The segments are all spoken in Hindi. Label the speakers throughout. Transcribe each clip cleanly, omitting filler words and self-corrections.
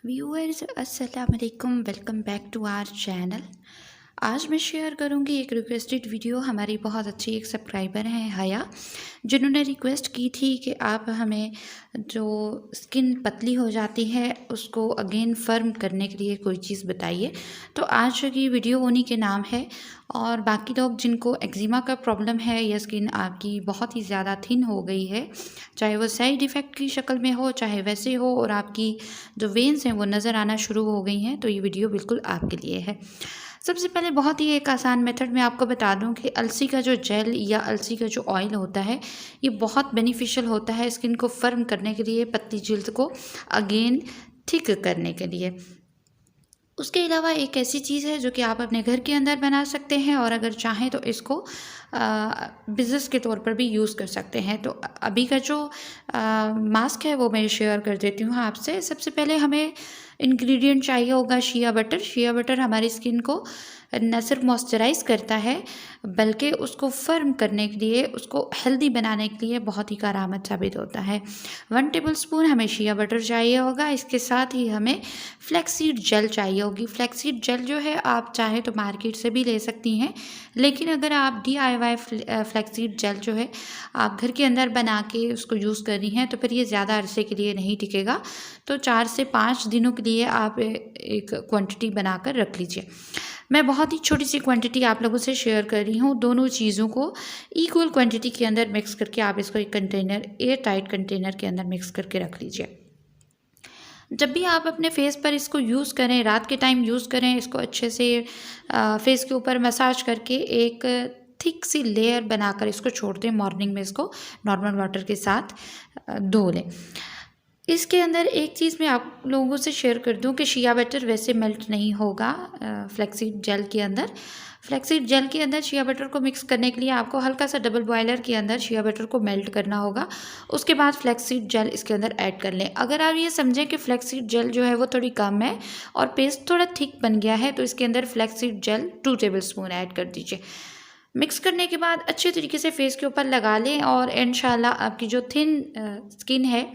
Speaker 1: व्यूअर्स अस्सलाम वालेकुम, welcome back to our channel. आज मैं शेयर करूंगी एक रिक्वेस्टेड वीडियो। हमारी बहुत अच्छी एक सब्सक्राइबर हैं हया, जिन्होंने रिक्वेस्ट की थी कि आप हमें जो स्किन पतली हो जाती है उसको अगेन फर्म करने के लिए कोई चीज़ बताइए। तो आज की वीडियो उन्हीं के नाम है। और बाकी लोग जिनको एक्जिमा का प्रॉब्लम है या स्किन आपकी बहुत ही ज़्यादा थिन हो गई है, चाहे वो साइड इफ़ेक्ट की शक्ल में हो चाहे वैसे हो, और आपकी जो वेन्स हैं वो नज़र आना शुरू हो गई हैं, तो ये वीडियो बिल्कुल आपके लिए है। सबसे पहले बहुत ही एक आसान मेथड मैं आपको बता दूं कि अलसी का जो जेल या अलसी का जो ऑयल होता है ये बहुत बेनिफिशियल होता है स्किन को फर्म करने के लिए, पतली जिल्द को अगेन ठीक करने के लिए। उसके अलावा एक ऐसी चीज़ है जो कि आप अपने घर के अंदर बना सकते हैं, और अगर चाहें तो इसको बिज़नेस के तौर पर भी यूज़ कर सकते हैं। तो अभी का जो मास्क है वो मैं शेयर कर देती हूँ आपसे। सबसे पहले हमें इंग्रेडिएंट चाहिए होगा शिया बटर। शिया बटर हमारी स्किन को न सिर्फ मॉइस्चराइज़ करता है बल्कि उसको फर्म करने के लिए, उसको हेल्दी बनाने के लिए बहुत ही कारआमद साबित होता है। 1 टेबलस्पून हमें शिया बटर चाहिए होगा। इसके साथ ही हमें फ्लैक्सीड जेल चाहिए होगी। फ्लैक्सीड जेल जो है आप चाहे तो मार्केट से भी ले सकती हैं, लेकिन अगर आप DIY फ्लैक्सीड जेल जो है आप घर के अंदर बना के उसको यूज़ कर रही हैं तो फिर ये ज़्यादा अरसे के लिए नहीं टिकेगा। तो 4 से 5 दिनों के लिए आप एक क्वांटिटी बनाकर रख लीजिए। मैं बहुत ही छोटी सी क्वांटिटी आप लोगों से शेयर कर रही हूँ। दोनों चीज़ों को इक्वल क्वांटिटी के अंदर मिक्स करके आप इसको एक कंटेनर, एयर टाइट कंटेनर के अंदर मिक्स करके रख लीजिए। जब भी आप अपने फेस पर इसको यूज़ करें, रात के टाइम यूज़ करें, इसको अच्छे से फेस के ऊपर मसाज करके एक थिक सी लेयर बनाकर इसको छोड़ दें। मॉर्निंग में इसको नॉर्मल वाटर के साथ धो लें। इसके अंदर एक चीज़ मैं आप लोगों से शेयर कर दूं कि शिया बटर वैसे मेल्ट नहीं होगा फ्लैक्सीड जेल के अंदर। फ्लैक्सीड जेल के अंदर शिया बटर को मिक्स करने के लिए आपको हल्का सा डबल बॉयलर के अंदर शिया बटर को मेल्ट करना होगा। उसके बाद फ्लैक्सीड जेल इसके अंदर ऐड कर लें। अगर आप ये समझें कि फ्लैक्सीड जेल जो है वो थोड़ी कम है और पेस्ट थोड़ा थिक बन गया है, तो इसके अंदर फ्लैक्सीड जेल 2 टेबलस्पून ऐड कर दीजिए। मिक्स करने के बाद अच्छे तरीके से फेस के ऊपर लगा लें और इंशाल्लाह आपकी जो थिन स्किन है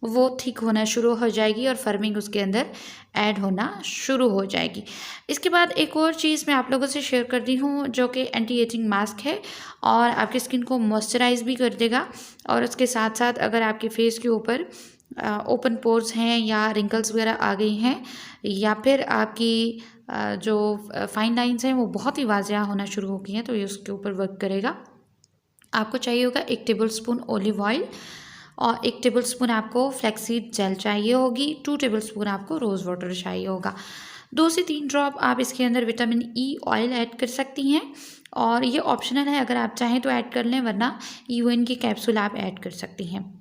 Speaker 1: वो थिक होना शुरू हो जाएगी और फर्मिंग उसके अंदर ऐड होना शुरू हो जाएगी। इसके बाद एक और चीज़ मैं आप लोगों से शेयर कर दी हूँ जो कि एंटी एजिंग मास्क है, और आपकी स्किन को मॉइस्चराइज भी कर देगा। और उसके साथ साथ अगर आपके फेस के ऊपर ओपन पोर्स हैं या रिंकल्स वगैरह आ गई हैं, या फिर आपकी जो फाइन लाइंस हैं वो बहुत ही वाज़िया होना शुरू हो गई हैं, तो ये उसके ऊपर वर्क करेगा। आपको चाहिए होगा 1 टेबलस्पून ऑलिव ऑयल, और 1 टेबलस्पून आपको फ्लैक्सीड जेल चाहिए होगी, 2 टेबलस्पून आपको रोज़ वाटर चाहिए होगा। 2 से 3 ड्रॉप आप इसके अंदर विटामिन ई ऑयल ऐड कर सकती हैं, और ये ऑप्शनल है, अगर आप चाहें तो ऐड कर लें, वरना UN के कैप्सूल आप ऐड कर सकती हैं।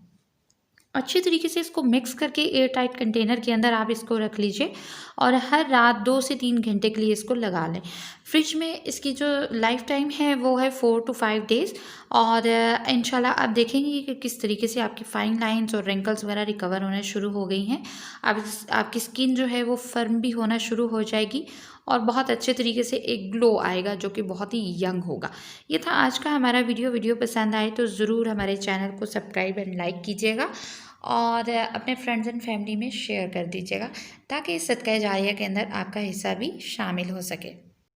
Speaker 1: अच्छी तरीके से इसको मिक्स करके एयर टाइट कंटेनर के अंदर आप इसको रख लीजिए, और हर रात 2 से 3 घंटे के लिए इसको लगा लें। फ्रिज में इसकी जो लाइफ टाइम है वो है 4 to 5 डेज़, और इंशाल्लाह आप देखेंगे कि किस तरीके से आपकी फाइन लाइंस और रिंकल्स वगैरह रिकवर होने शुरू हो गई हैं। आपकी स्किन जो है वो फर्म भी होना शुरू हो जाएगी, और बहुत अच्छे तरीके से एक ग्लो आएगा जो कि बहुत ही यंग होगा। ये था आज का हमारा वीडियो पसंद आए तो ज़रूर हमारे चैनल को सब्सक्राइब एंड लाइक कीजिएगा, और अपने फ्रेंड्स एंड फैमिली में शेयर कर दीजिएगा, ताकि इस सदका जारिया के अंदर आपका हिस्सा भी शामिल हो सके।